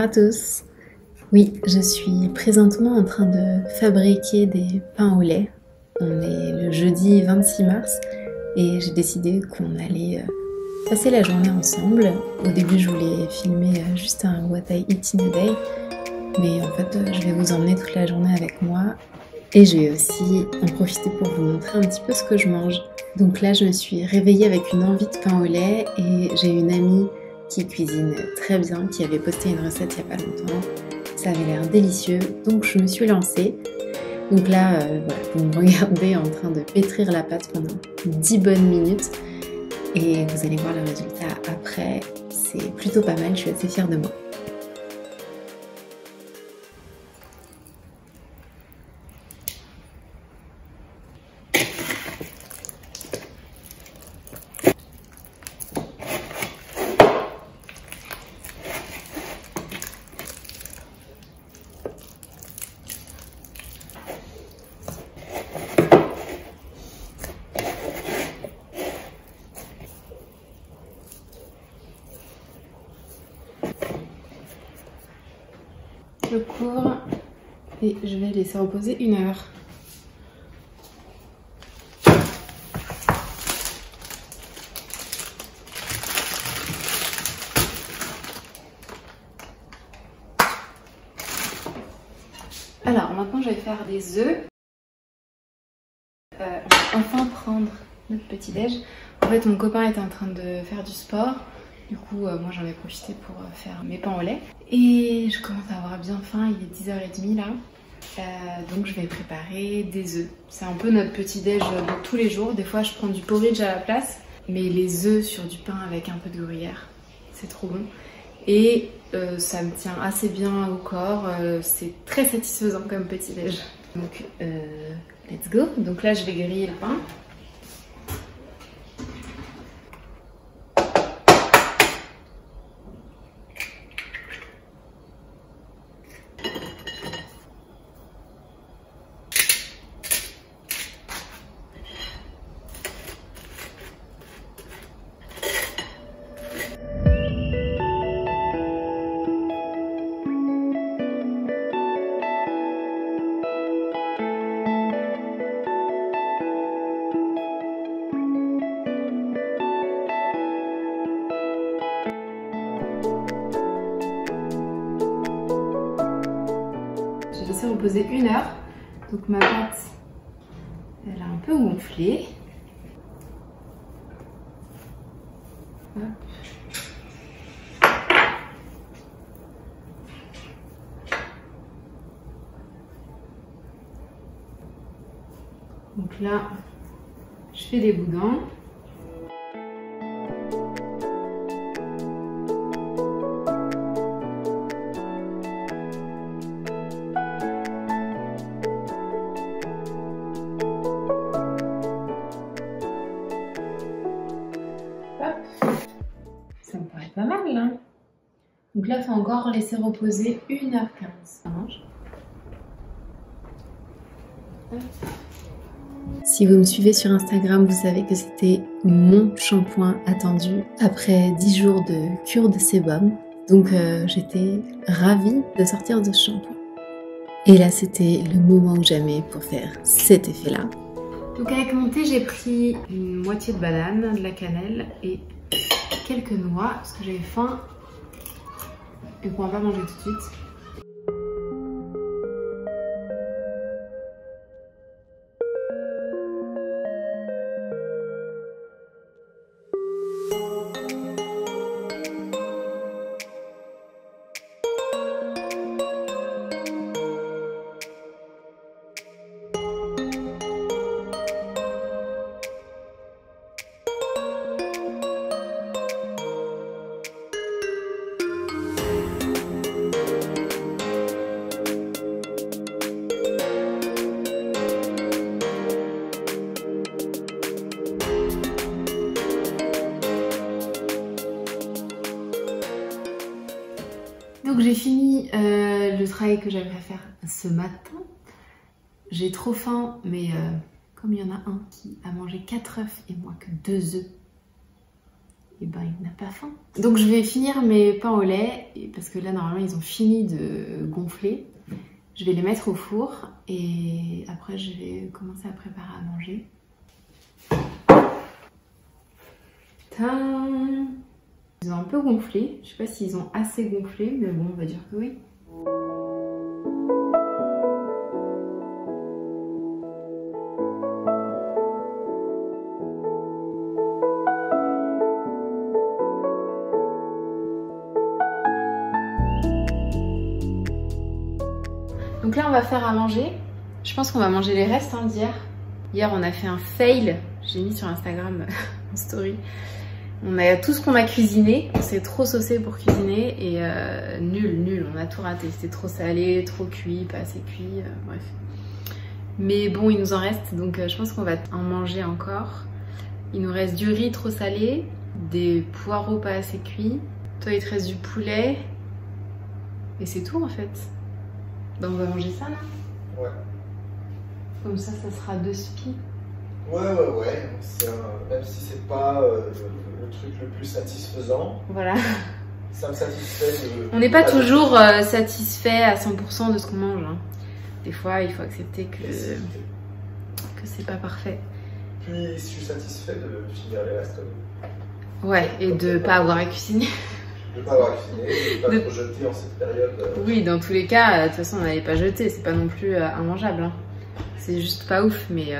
à tous. Oui, je suis présentement en train de fabriquer des pains au lait. On est le jeudi 26 mars et j'ai décidé qu'on allait passer la journée ensemble. Au début, je voulais filmer juste un What I Eat in a Day, mais en fait, je vais vous emmener toute la journée avec moi et je vais aussi en profiter pour vous montrer un petit peu ce que je mange. Donc là, je me suis réveillée avec une envie de pain au lait et j'ai une amie qui cuisine très bien, qui avait posté une recette il n'y a pas longtemps. Ça avait l'air délicieux, donc je me suis lancée. Donc là, voilà, vous me regardez en train de pétrir la pâte pendant 10 bonnes minutes et vous allez voir le résultat après. C'est plutôt pas mal, je suis assez fière de moi. Je cours et je vais laisser reposer 1 heure. Alors maintenant je vais faire des œufs. On va enfin prendre notre petit déj. En fait mon copain est en train de faire du sport. Du coup, moi j'en ai profité pour faire mes pains au lait. Et je commence à avoir bien faim, il est 10h30 là. Donc je vais préparer des œufs. C'est un peu notre petit déj de tous les jours. Des fois je prends du porridge à la place. Mais les œufs sur du pain avec un peu de gruyère, c'est trop bon. Et ça me tient assez bien au corps. C'est très satisfaisant comme petit déj. Donc let's go. Donc là je vais griller le pain. J'ai laissé reposer 1 heure, donc ma pâte elle a un peu gonflé. Hop. Donc là, je fais des boudins. Ça me paraît pas mal là. Donc là, il faut encore laisser reposer 1h15. Si vous me suivez sur Instagram, vous savez que c'était mon shampoing attendu après 10 jours de cure de sébum. Donc j'étais ravie de sortir de ce shampoing. Et là, c'était le moment ou jamais pour faire cet effet-là. Donc avec mon thé, j'ai pris une moitié de banane, de la cannelle et quelques noix parce que j'avais faim et qu'on va pas manger tout de suite. Donc j'ai fini le travail que j'avais à faire ce matin. J'ai trop faim, mais comme il y en a un qui a mangé 4 œufs et moi que 2 œufs, et ben il n'a pas faim. Donc je vais finir mes pains au lait, parce que là normalement ils ont fini de gonfler. Je vais les mettre au four et après je vais commencer à préparer à manger. Tadam! Ils ont un peu gonflé, je sais pas s'ils ont assez gonflé, mais bon on va dire que oui. Donc là on va faire à manger. Je pense qu'on va manger les restes d'hier. Hier on a fait un fail, j'ai mis sur Instagram en story. On a tout ce qu'on a cuisiné, on s'est trop saucé pour cuisiner et nul, on a tout raté. C'était trop salé, trop cuit, pas assez cuit, bref. Mais bon il nous en reste donc je pense qu'on va en manger encore. Il nous reste du riz trop salé, des poireaux pas assez cuits. Toi il te reste du poulet et c'est tout en fait. Bah on va manger ça là. Ouais. Comme ça sera 2 spies. Ouais. Même si c'est pas le truc le plus satisfaisant. Voilà. Ça me satisfait. On n'est pas toujours satisfait à 100% de ce qu'on mange. Hein. Des fois, il faut accepter que c'est pas parfait. Puis je suis satisfait de finir les restes. Ouais, et de pas avoir à cuisiner. De pas avoir cuisiné, de pas trop jeter en cette période. Oui, dans tous les cas, de toute façon, on n'allait pas jeter. C'est pas non plus immangeable. Hein. C'est juste pas ouf, mais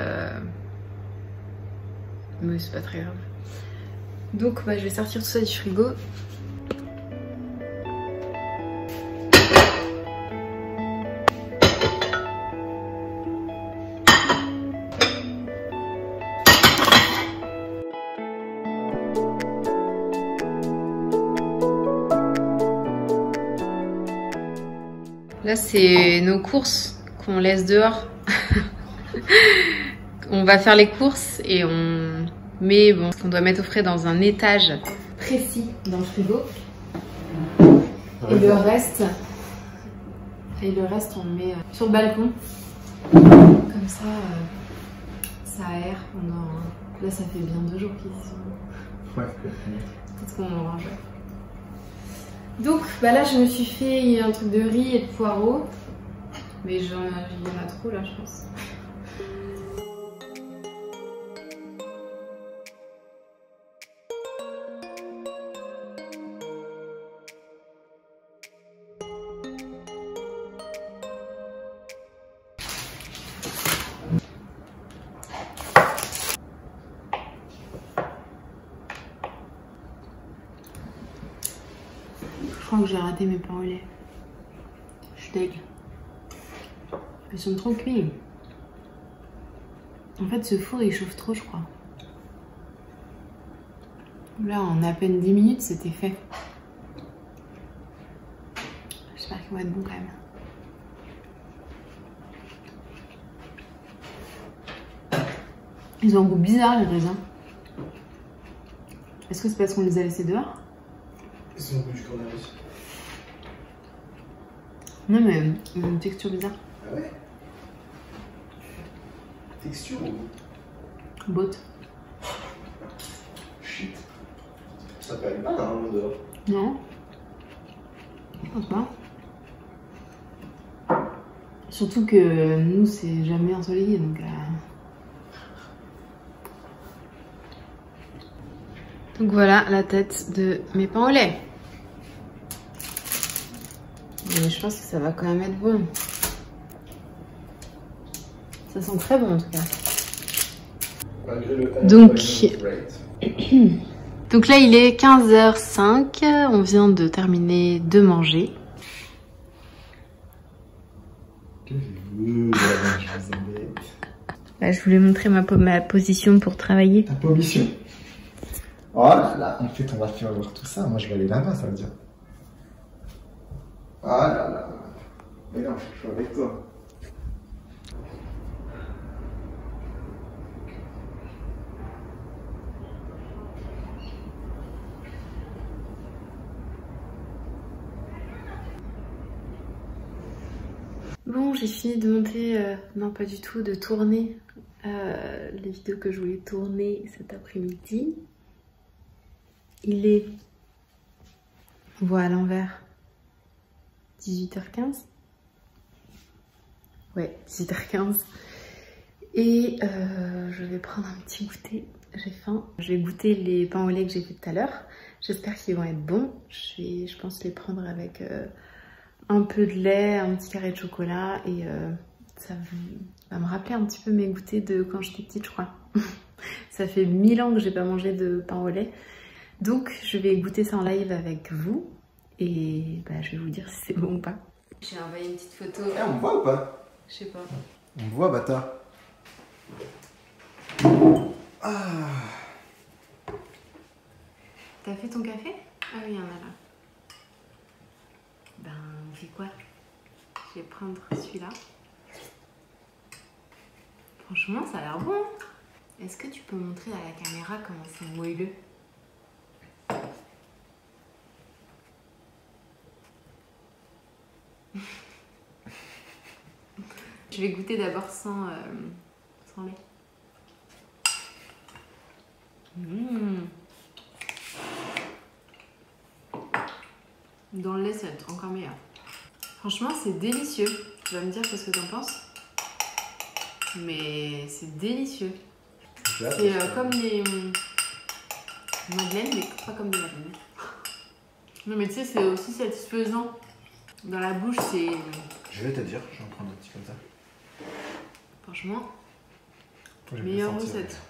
c'est pas très grave. Donc, bah, je vais sortir tout ça du frigo. Là, c'est nos courses qu'on laisse dehors. On va faire les courses et on met ce qu'on doit mettre au frais dans un étage précis dans le frigo. Et le reste, on le met sur le balcon. Comme ça, ça aère pendant... Là, ça fait bien 2 jours qu'ils y sont. Ouais. Peut-être qu'on en mange. Donc bah là je me suis fait un truc de riz et de poireaux. Mais il y en a trop là je pense. Je crois que j'ai raté mes pains au lait. Je suis deg. Ils sont trop cuits. En fait, ce four il chauffe trop, je crois. Là, en à peine 10 minutes, c'était fait. J'espère qu'ils vont être bons quand même. Ils ont un goût bizarre, les raisins. Est-ce que c'est parce qu'on les a laissés dehors? Ils ont goût du cannabis. Non mais ils ont une texture bizarre. Ah ouais? Texture ou goût? Botte. Shit. Ça pèle pas normalement dehors. Non. Je pense pas. Surtout que nous c'est jamais ensoleillé donc... Donc voilà la tête de mes pains au lait. Mais je pense que ça va quand même être bon. Ça sent très bon en tout cas. Malgré le Donc là il est 15h05, on vient de terminer de manger. Là, je voulais montrer ma position pour travailler. Ta position. Oh là là, en fait on va faire voir tout ça. Moi je vais aller là-bas, ça veut dire. Oh là là. Mais non, je suis avec toi. Bon, j'ai fini de monter, non pas du tout, de tourner les vidéos que je voulais tourner cet après-midi. Il est... On voit à l'envers. 18h15. Ouais, 18h15. Et je vais prendre un petit goûter. J'ai faim. Je vais goûter les pains au lait que j'ai fait tout à l'heure. J'espère qu'ils vont être bons. Je pense les prendre avec un peu de lait, un petit carré de chocolat. Et ça va me rappeler un petit peu mes goûters de quand j'étais petite, je crois. Ça fait 1000 ans que j'ai pas mangé de pain au lait. Donc je vais goûter ça en live avec vous. Et bah, je vais vous dire si c'est bon ou pas. J'ai envoyé une petite photo. Eh, on me voit ou pas? Je sais pas. On me voit, bâtard. Ah. T'as fait ton café? Ah oui, il y en a là. Ben, on fait quoi? Je vais prendre celui-là. Franchement, ça a l'air bon. Est-ce que tu peux montrer à la caméra comment c'est moelleux? Je vais goûter d'abord sans lait. Dans le lait, ça va être encore meilleur. Franchement, c'est délicieux. Tu vas me dire ce que t'en penses. Mais c'est délicieux. C'est comme les madeleines, mais pas comme des madeleines. Non, mais tu sais, c'est aussi satisfaisant. Dans la bouche, c'est... Je vais te dire, je vais en prendre un petit comme ça. Franchement, meilleure recette.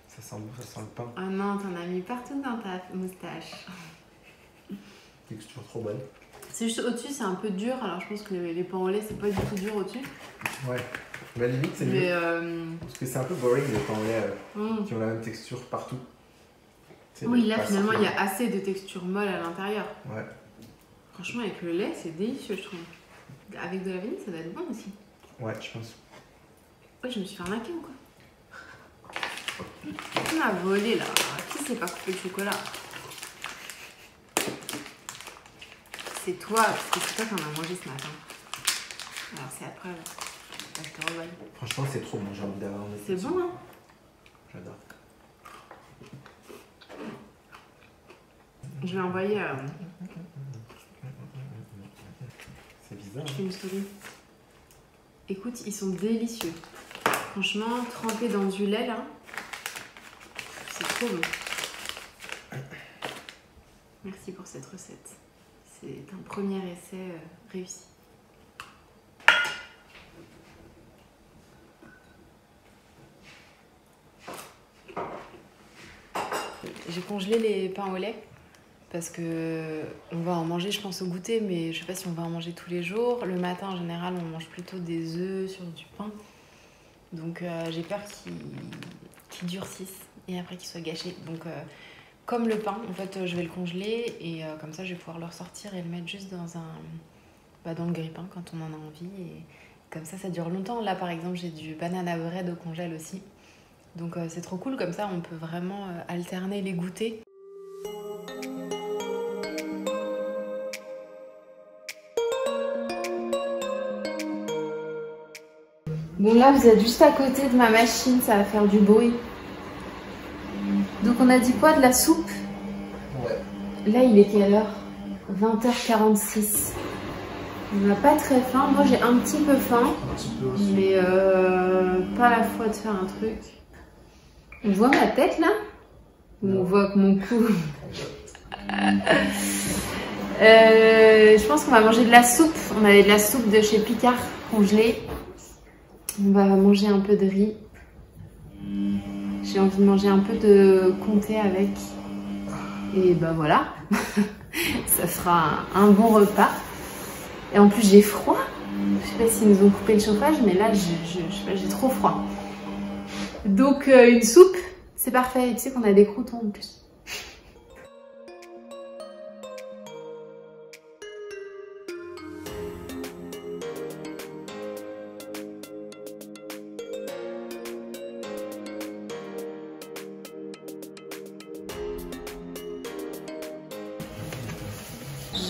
Ça sent le pain. Ah non, t'en as mis partout dans ta moustache. Texture trop bonne. C'est juste au-dessus, c'est un peu dur. Alors je pense que les pains au lait, c'est pas du tout dur au-dessus. Ouais. Mais à la limite, c'est mieux. Parce que c'est un peu boring les pains au lait qui ont la même texture partout. Oui, là finalement, il y a assez de texture molle à l'intérieur. Ouais. Franchement, avec le lait, c'est délicieux, je trouve. Avec de la vanille, ça doit être bon aussi. Ouais, je pense. Ouais, je me suis fait arnaquer ou quoi? Qui m'a volé là? Qui s'est pas coupé le chocolat? C'est toi, parce que c'est toi qui en as mangé ce matin. Alors c'est après, je te revois. Franchement, c'est trop bon, j'ai envie d'avoir un autre. C'est bon, hein? J'adore. Je vais envoyer... C'est bizarre. Je fais une story. Écoute, ils sont délicieux. Franchement, trempés dans du lait, là, c'est trop bon. Merci pour cette recette. C'est un premier essai réussi. J'ai congelé les pains au lait parce que on va en manger, je pense, au goûter, mais je sais pas si on va en manger tous les jours. Le matin, en général, on mange plutôt des œufs sur du pain. Donc j'ai peur qu'ils durcissent et après qu'ils soient gâchés. Donc comme le pain, en fait, je vais le congeler et comme ça, je vais pouvoir le ressortir et le mettre juste dans le grille-pain quand on en a envie. Et comme ça dure longtemps. Là, par exemple, j'ai du banana bread au congèle aussi. Donc c'est trop cool, comme ça, on peut vraiment alterner les goûters. Bon, là, vous êtes juste à côté de ma machine, ça va faire du bruit. Donc, on a dit quoi, de la soupe? Ouais. Là, il est quelle heure? 20h46. On n'a pas très faim. Moi, j'ai un petit peu faim. Un petit peu aussi. Mais pas la foi de faire un truc. On voit ma tête, là? Ou on voit que mon cou? Je pense qu'on va manger de la soupe. On avait de la soupe de chez Picard congelée. On va manger un peu de riz. J'ai envie de manger un peu de comté avec. Et ben voilà. Ça fera un bon repas. Et en plus j'ai froid. Je sais pas s'ils nous ont coupé le chauffage, mais là j'ai trop froid. Donc une soupe, c'est parfait. Et tu sais qu'on a des croûtons en plus.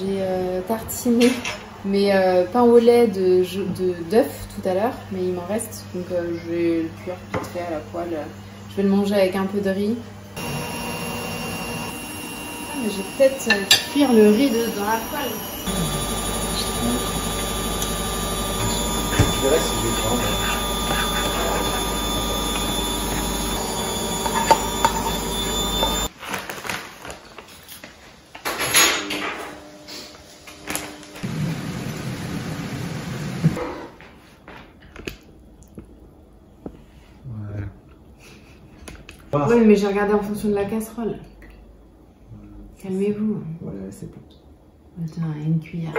J'ai tartiné mes pains au lait d'œuf tout à l'heure, mais il m'en reste, donc je vais le cuire vite fait à la poêle. Je vais le manger avec un peu de riz. mais je vais peut-être cuire le riz dans la poêle. Je verrai si je vais prendre. Oui, mais j'ai regardé en fonction de la casserole. Calmez-vous. Voilà, c'est bon. Attends, une cuillère.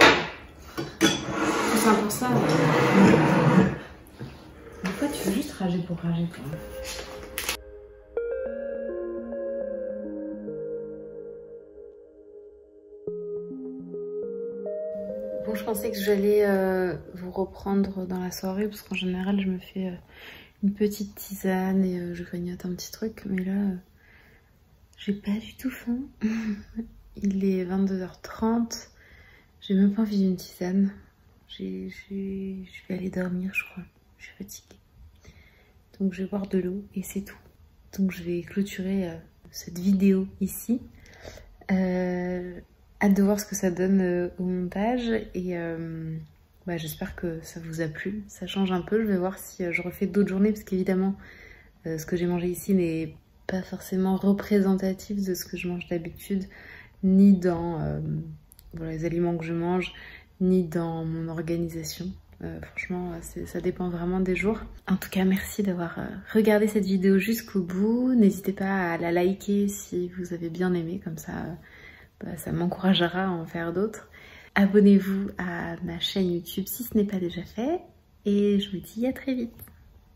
Tout ça pour ça. Pourquoi tu veux juste rager pour rager, toi? Bon, je pensais que j'allais vous reprendre dans la soirée, parce qu'en général, je me fais une petite tisane et je grignote un petit truc, mais là, j'ai pas du tout faim. Il est 22h30, j'ai même pas envie d'une tisane. Je vais aller dormir, je crois. Je suis fatiguée. Donc je vais boire de l'eau et c'est tout. Donc je vais clôturer cette vidéo ici. Hâte de voir ce que ça donne au montage et j'espère que ça vous a plu. Ça change un peu, je vais voir si je refais d'autres journées parce qu'évidemment ce que j'ai mangé ici n'est pas forcément représentatif de ce que je mange d'habitude, ni dans les aliments que je mange, ni dans mon organisation. Franchement, ça dépend vraiment des jours. En tout cas, merci d'avoir regardé cette vidéo jusqu'au bout. N'hésitez pas à la liker si vous avez bien aimé, comme ça, ça m'encouragera à en faire d'autres. Abonnez-vous à ma chaîne YouTube si ce n'est pas déjà fait. Et je vous dis à très vite.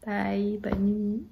Bye, bonne nuit.